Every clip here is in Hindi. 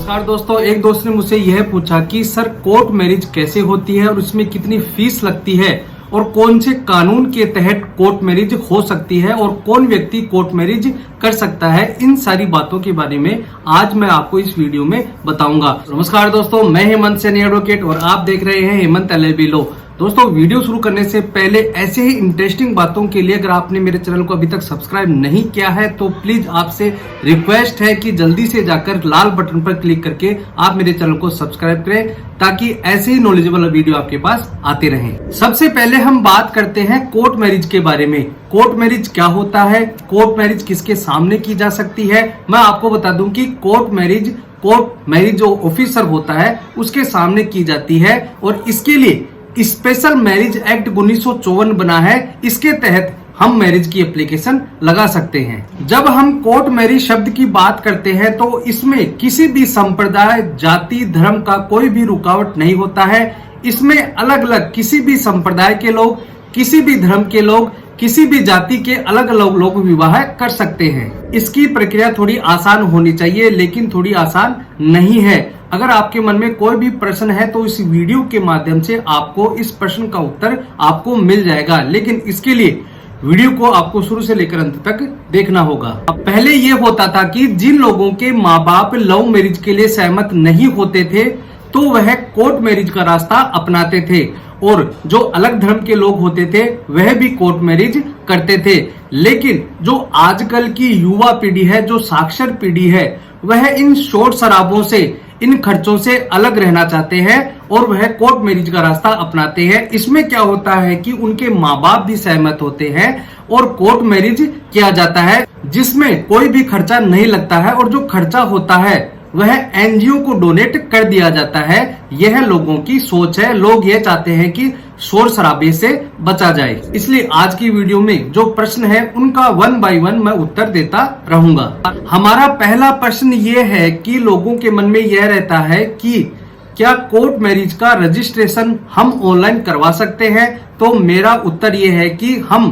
नमस्कार दोस्तों, एक दोस्त ने मुझसे यह पूछा कि सर कोर्ट मैरिज कैसे होती है और इसमें कितनी फीस लगती है और कौन से कानून के तहत कोर्ट मैरिज हो सकती है और कौन व्यक्ति कोर्ट मैरिज कर सकता है। इन सारी बातों के बारे में आज मैं आपको इस वीडियो में बताऊंगा। नमस्कार दोस्तों, मैं हेमंत सैनी एडवोकेट और आप देख रहे हैं हेमंत LLB लॉ। दोस्तों, वीडियो शुरू करने से पहले ऐसे ही इंटरेस्टिंग बातों के लिए अगर आपने मेरे चैनल को अभी तक सब्सक्राइब नहीं किया है तो प्लीज आपसे रिक्वेस्ट है कि जल्दी से जाकर लाल बटन पर क्लिक करके आप मेरे चैनल को सब्सक्राइब करें ताकि ऐसे ही नॉलेजेबल वीडियो आपके पास आते रहें। सबसे पहले हम बात करते हैं कोर्ट मैरिज के बारे में। कोर्ट मैरिज क्या होता है, कोर्ट मैरिज किसके सामने की जा सकती है। मैं आपको बता दूं कि कोर्ट मैरिज जो ऑफिसर होता है उसके सामने की जाती है और इसके लिए स्पेशल मैरिज एक्ट 1954 बना है। इसके तहत हम मैरिज की एप्लीकेशन लगा सकते हैं। जब हम कोर्ट मैरिज शब्द की बात करते हैं तो इसमें किसी भी संप्रदाय, जाति, धर्म का कोई भी रुकावट नहीं होता है। इसमें अलग अलग किसी भी संप्रदाय के लोग, किसी भी धर्म के लोग, किसी भी जाति के अलग अलग लोग विवाह कर सकते हैं। इसकी प्रक्रिया थोड़ी आसान होनी चाहिए लेकिन थोड़ी आसान नहीं है। अगर आपके मन में कोई भी प्रश्न है तो इस वीडियो के माध्यम से आपको इस प्रश्न का उत्तर आपको मिल जाएगा, लेकिन इसके लिए वीडियो को आपको शुरू से लेकर अंत तक देखना होगा। पहले ये होता था कि जिन लोगों के माँ बाप लव मैरिज के लिए सहमत नहीं होते थे तो वह कोर्ट मैरिज का रास्ता अपनाते थे और जो अलग धर्म के लोग होते थे वह भी कोर्ट मैरिज करते थे। लेकिन जो आजकल की युवा पीढ़ी है, जो साक्षर पीढ़ी है, वह इन शोर शराबों से, इन खर्चों से अलग रहना चाहते हैं और वह कोर्ट मैरिज का रास्ता अपनाते हैं। इसमें क्या होता है कि उनके माँ बाप भी सहमत होते हैं और कोर्ट मैरिज किया जाता है जिसमें कोई भी खर्चा नहीं लगता है और जो खर्चा होता है वह NGO को डोनेट कर दिया जाता है। यह लोगों की सोच है। लोग यह चाहते हैं कि शोर शराबे से बचा जाए। इसलिए आज की वीडियो में जो प्रश्न है उनका 1 बाय 1 मैं उत्तर देता रहूंगा। हमारा पहला प्रश्न ये है कि लोगों के मन में यह रहता है कि क्या कोर्ट मैरिज का रजिस्ट्रेशन हम ऑनलाइन करवा सकते हैं। तो मेरा उत्तर ये है कि हम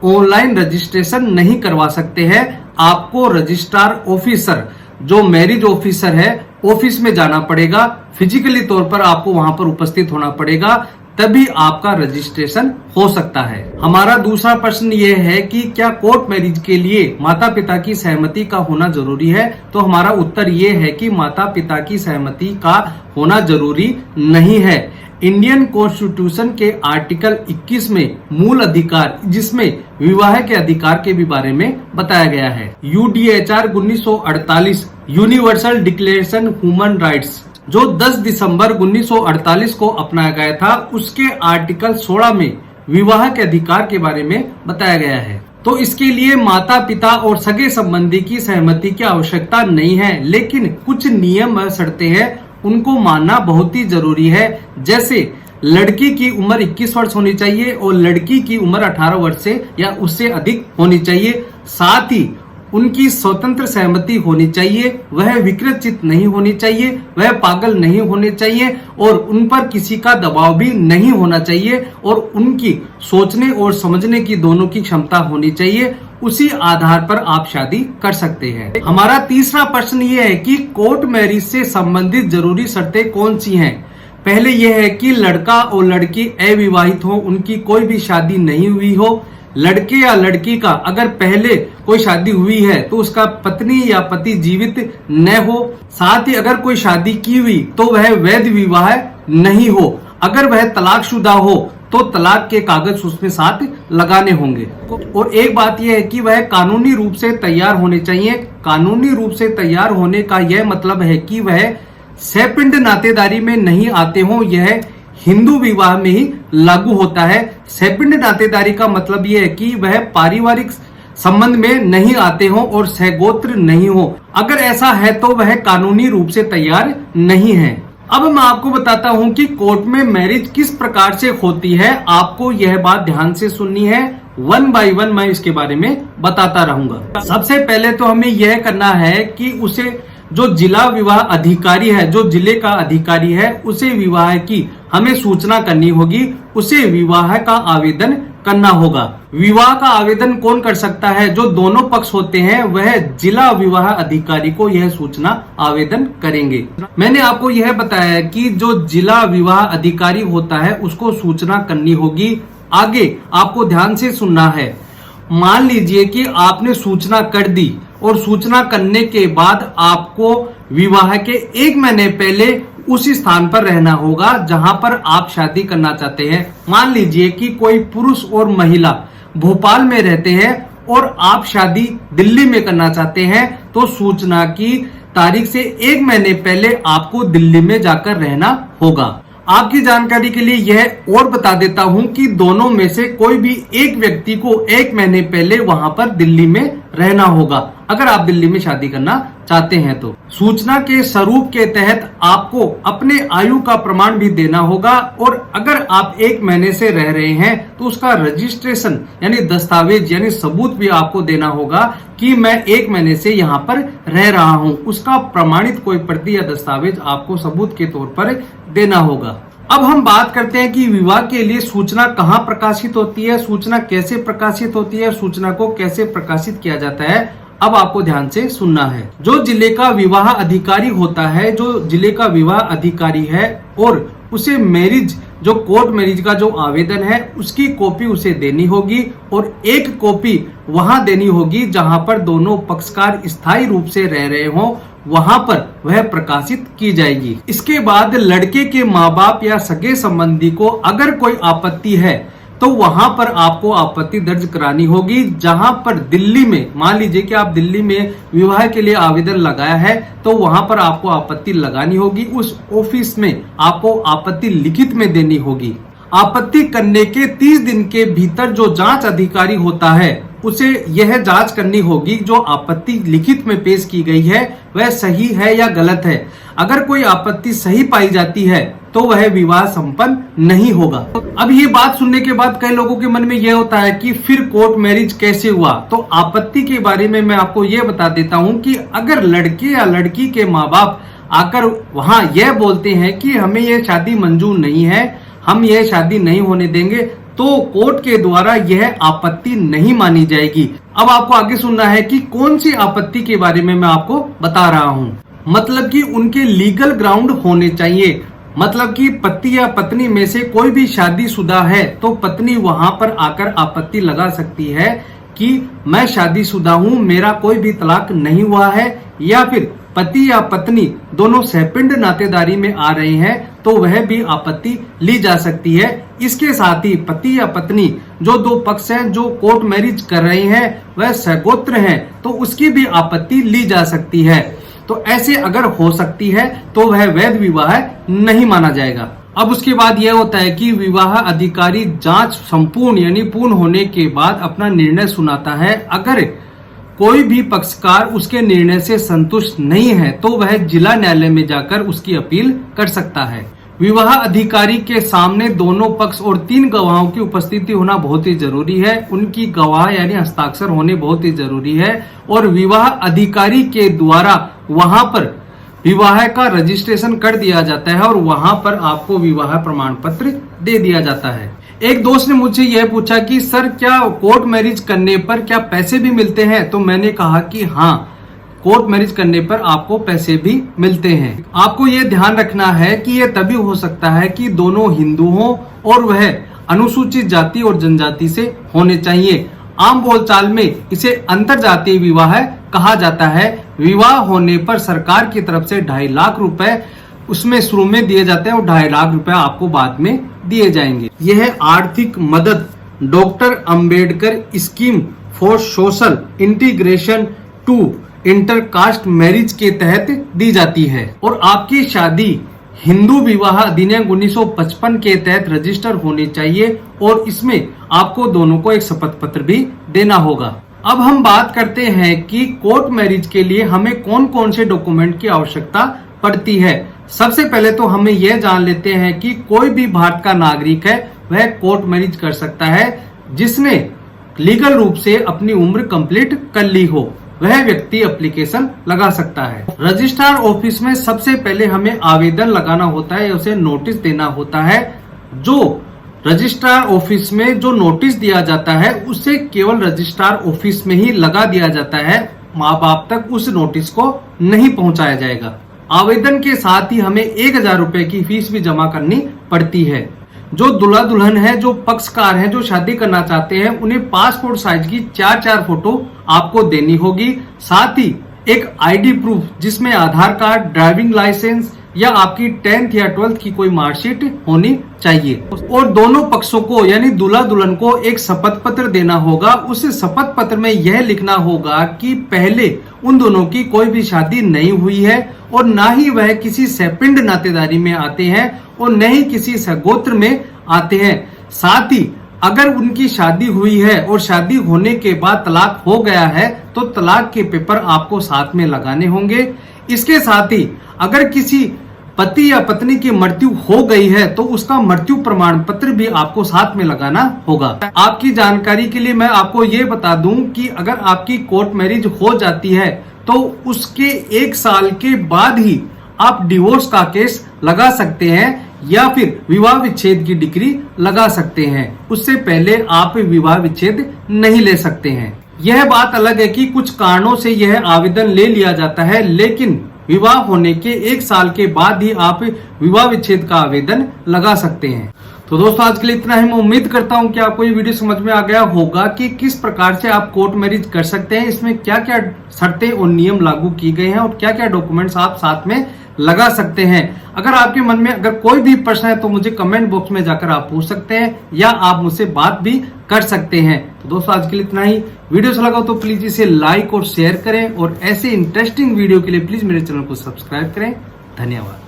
ऑनलाइन रजिस्ट्रेशन नहीं करवा सकते हैं। आपको रजिस्ट्रार ऑफिसर, जो मैरिज ऑफिसर है, ऑफिस में जाना पड़ेगा। फिजिकली तौर पर आपको वहां पर उपस्थित होना पड़ेगा, तभी आपका रजिस्ट्रेशन हो सकता है। हमारा दूसरा प्रश्न ये है कि क्या कोर्ट मैरिज के लिए माता पिता की सहमति का होना जरूरी है। तो हमारा उत्तर ये है कि माता पिता की सहमति का होना जरूरी नहीं है। इंडियन कॉन्स्टिट्यूशन के आर्टिकल 21 में मूल अधिकार, जिसमें विवाह के अधिकार के भी बारे में बताया गया है। UDHR 1948 universal declaration human rights, जो 10 दिसंबर 1948 को अपनाया गया था, उसके आर्टिकल 16 में विवाह के अधिकार के बारे में बताया गया है। तो इसके लिए माता पिता और सगे संबंधी की सहमति की आवश्यकता नहीं है, लेकिन कुछ नियम व शर्तें हैं, उनको मानना बहुत ही जरूरी है। जैसे लड़की की उम्र 21 वर्ष होनी चाहिए और लड़की की उम्र 18 वर्ष से या उससे अधिक होनी चाहिए। साथ ही उनकी स्वतंत्र सहमति होनी चाहिए, वह विकृत नहीं होनी चाहिए, वह पागल नहीं होने चाहिए और उन पर किसी का दबाव भी नहीं होना चाहिए और उनकी सोचने और समझने की दोनों की क्षमता होनी चाहिए। उसी आधार पर आप शादी कर सकते हैं। हमारा तीसरा प्रश्न ये है कि कोर्ट मैरिज से संबंधित जरूरी शर्तें कौन सी हैं। पहले यह है कि लड़का और लड़की अविवाहित हो, उनकी कोई भी शादी नहीं हुई हो। लड़के या लड़की का अगर पहले कोई शादी हुई है तो उसका पत्नी या पति जीवित न हो। साथ ही अगर कोई शादी की हुई तो वह वैध विवाह नहीं हो। अगर वह तलाकशुदा हो तो तलाक के कागज उसमें साथ लगाने होंगे। और एक बात यह है कि वह कानूनी रूप से तैयार होने चाहिए। कानूनी रूप से तैयार होने का यह मतलब है कि वह सहपिंड नातेदारी में नहीं आते हों। यह हिंदू विवाह में ही लागू होता है। सहपिंड नातेदारी का मतलब यह है कि वह पारिवारिक संबंध में नहीं आते हों और सहगोत्र नहीं हो। अगर ऐसा है तो वह कानूनी रूप से तैयार नहीं है। अब मैं आपको बताता हूं कि कोर्ट में मैरिज किस प्रकार से होती है। आपको यह बात ध्यान से सुननी है। 1 बाय 1 मैं इसके बारे में बताता रहूंगा। सबसे पहले तो हमें यह करना है कि उसे जो जिला विवाह अधिकारी है, जो जिले का अधिकारी है, उसे विवाह की हमें सूचना करनी होगी, उसे विवाह का आवेदन करना होगा। विवाह का आवेदन कौन कर सकता है? जो दोनों पक्ष होते हैं वह जिला विवाह अधिकारी को यह सूचना आवेदन करेंगे। मैंने आपको यह बताया कि जो जिला विवाह अधिकारी होता है उसको सूचना करनी होगी। आगे आपको ध्यान से सुनना है। मान लीजिए कि आपने सूचना कर दी और सूचना करने के बाद आपको विवाह के 1 महीने पहले उस स्थान पर रहना होगा जहां पर आप शादी करना चाहते हैं। मान लीजिए कि कोई पुरुष और महिला भोपाल में रहते हैं और आप शादी दिल्ली में करना चाहते हैं, तो सूचना की तारीख से 1 महीने पहले आपको दिल्ली में जाकर रहना होगा। आपकी जानकारी के लिए यह और बता देता हूं कि दोनों में से कोई भी एक व्यक्ति को 1 महीने पहले वहां पर दिल्ली में रहना होगा अगर आप दिल्ली में शादी करना चाहते हैं। तो सूचना के स्वरूप के तहत आपको अपने आयु का प्रमाण भी देना होगा और अगर आप 1 महीने से रह रहे हैं तो उसका रजिस्ट्रेशन यानी दस्तावेज यानी सबूत भी आपको देना होगा कि मैं 1 महीने से यहाँ पर रह रहा हूँ। उसका प्रमाणित कोई प्रति या दस्तावेज आपको सबूत के तौर पर देना होगा। अब हम बात करते हैं कि विवाह के लिए सूचना कहाँ प्रकाशित होती है, सूचना कैसे प्रकाशित होती है, सूचना को कैसे प्रकाशित किया जाता है। अब आपको ध्यान से सुनना है। जो जिले का विवाह अधिकारी होता है, जो जिले का विवाह अधिकारी है और उसे मैरिज जो कोर्ट मैरिज का जो आवेदन है उसकी कॉपी उसे देनी होगी और एक कॉपी वहां देनी होगी जहां पर दोनों पक्षकार स्थायी रूप से रह रहे हों, वहां पर वह प्रकाशित की जाएगी। इसके बाद लड़के के माँ बाप या सगे संबंधी को अगर कोई आपत्ति है तो वहां पर आपको आपत्ति दर्ज करानी होगी। जहां पर दिल्ली में, मान लीजिए कि आप दिल्ली में विवाह के लिए आवेदन लगाया है तो वहां पर आपको आपत्ति लगानी होगी। उस ऑफिस में आपको आपत्ति लिखित में देनी होगी। आपत्ति करने के 30 दिन के भीतर जो जांच अधिकारी होता है उसे यह जांच करनी होगी जो आपत्ति लिखित में पेश की गई है वह सही है या गलत है। अगर कोई आपत्ति सही पाई जाती है तो वह विवाह संपन्न नहीं होगा। अब ये बात सुनने के बाद कई लोगों के मन में यह होता है कि फिर कोर्ट मैरिज कैसे हुआ। तो आपत्ति के बारे में मैं आपको यह बता देता हूं कि अगर लड़के या लड़की के माँ बाप आकर वहां यह बोलते हैं कि हमें यह शादी मंजूर नहीं है, हम यह शादी नहीं होने देंगे, तो कोर्ट के द्वारा यह आपत्ति नहीं मानी जाएगी। अब आपको आगे सुनना है कि कौन सी आपत्ति के बारे में मैं आपको बता रहा हूं। मतलब कि उनके लीगल ग्राउंड होने चाहिए। मतलब कि पति या पत्नी में से कोई भी शादीशुदा है तो पत्नी वहां पर आकर आपत्ति लगा सकती है कि मैं शादीशुदा हूं, मेरा कोई भी तलाक नहीं हुआ है, या फिर पति या पत्नी दोनों सहपिंड नातेदारी में आ रहे हैं तो वह भी आपत्ति ली जा सकती है। इसके साथ ही पति या पत्नी जो दो पक्ष हैं जो कोर्ट मैरिज कर रहे हैं वह सगोत्र हैं तो उसकी भी आपत्ति ली जा सकती है। तो ऐसे अगर हो सकती है तो वह वैध विवाह नहीं माना जाएगा। अब उसके बाद यह होता है कि विवाह अधिकारी जांच संपूर्ण यानी पूर्ण होने के बाद अपना निर्णय सुनाता है। अगर कोई भी पक्षकार उसके निर्णय से संतुष्ट नहीं है तो वह जिला न्यायालय में जाकर उसकी अपील कर सकता है। विवाह अधिकारी के सामने दोनों पक्ष और 3 गवाहों की उपस्थिति होना बहुत ही जरूरी है। उनकी गवाह यानी हस्ताक्षर होने बहुत ही जरूरी है और विवाह अधिकारी के द्वारा वहां पर विवाह का रजिस्ट्रेशन कर दिया जाता है और वहां पर आपको विवाह प्रमाण पत्र दे दिया जाता है। एक दोस्त ने मुझसे यह पूछा कि सर क्या कोर्ट मैरिज करने पर क्या पैसे भी मिलते हैं? तो मैंने कहा कि हाँ, कोर्ट मैरिज करने पर आपको पैसे भी मिलते हैं। आपको यह ध्यान रखना है कि यह तभी हो सकता है कि दोनों हिंदू हों और वह अनुसूचित जाति और जनजाति से होने चाहिए। आम बोलचाल में इसे अंतर जातीय विवाह कहा जाता है। विवाह होने पर सरकार की तरफ से 2.5 लाख रुपए उसमें शुरू में दिए जाते हैं और 2.5 लाख रुपए आपको बाद में दिए जाएंगे। यह आर्थिक मदद doctor Ambedkar scheme for social integration to intercaste marriage के तहत दी जाती है और आपकी शादी हिंदू विवाह अधिनियम 1955 के तहत रजिस्टर होनी चाहिए और इसमें आपको दोनों को एक शपथ पत्र भी देना होगा। अब हम बात करते हैं कि कोर्ट मैरिज के लिए हमें कौन कौन से डॉक्यूमेंट की आवश्यकता पड़ती है। सबसे पहले तो हमें यह जान लेते हैं कि कोई भी भारत का नागरिक है वह कोर्ट मैरिज कर सकता है जिसने लीगल रूप से अपनी उम्र कंप्लीट कर ली हो, वह व्यक्ति एप्लीकेशन लगा सकता है। रजिस्ट्रार ऑफिस में सबसे पहले हमें आवेदन लगाना होता है, उसे नोटिस देना होता है। जो रजिस्ट्रार ऑफिस में जो नोटिस दिया जाता है उसे केवल रजिस्ट्रार ऑफिस में ही लगा दिया जाता है, माँ बाप तक उस नोटिस को नहीं पहुंचाया जाएगा। आवेदन के साथ ही हमें 1000 रुपए की फीस भी जमा करनी पड़ती है। जो दूल्हा दुल्हन है, जो पक्षकार हैं, जो शादी करना चाहते हैं, उन्हें पासपोर्ट साइज की 4 फोटो आपको देनी होगी। साथ ही एक आईडी प्रूफ जिसमें आधार कार्ड, ड्राइविंग लाइसेंस या आपकी 10th या 12th की कोई मार्कशीट होनी चाहिए। और दोनों पक्षों को यानी दूल्हा दुल्हन को एक शपथ पत्र देना होगा। उस शपथ पत्र में यह लिखना होगा कि पहले उन दोनों की कोई भी शादी नहीं हुई है और ना ही वह किसी सपिंड नातेदारी में आते हैं और न ही किसी सगोत्र में आते हैं। साथ ही अगर उनकी शादी हुई है और शादी होने के बाद तलाक हो गया है तो तलाक के पेपर आपको साथ में लगाने होंगे। इसके साथ ही अगर किसी पति या पत्नी की मृत्यु हो गई है तो उसका मृत्यु प्रमाण पत्र भी आपको साथ में लगाना होगा। आपकी जानकारी के लिए मैं आपको ये बता दूं कि अगर आपकी कोर्ट मैरिज हो जाती है तो उसके 1 साल के बाद ही आप डिवोर्स का केस लगा सकते हैं या फिर विवाह विच्छेद की डिक्री लगा सकते हैं। उससे पहले आप विवाह विच्छेद नहीं ले सकते हैं। यह बात अलग है कि कुछ कारणों से यह आवेदन ले लिया जाता है, लेकिन विवाह होने के 1 साल के बाद ही आप विवाह विच्छेद का आवेदन लगा सकते हैं। तो दोस्तों आज के लिए इतना ही। मैं उम्मीद करता हूं कि आपको ये वीडियो समझ में आ गया होगा कि किस प्रकार से आप कोर्ट मैरिज कर सकते हैं, इसमें क्या क्या शर्तें और नियम लागू किए गए हैं और क्या क्या डॉक्यूमेंट्स आप साथ में लगा सकते हैं। अगर आपके मन में अगर कोई भी प्रश्न है तो मुझे कमेंट बॉक्स में जाकर आप पूछ सकते हैं या आप मुझसे बात भी कर सकते हैं। तो दोस्तों आज के लिए इतना ही। वीडियो अच्छा लगा तो प्लीज इसे लाइक और शेयर करें और ऐसे इंटरेस्टिंग वीडियो के लिए प्लीज मेरे चैनल को सब्सक्राइब करें। धन्यवाद।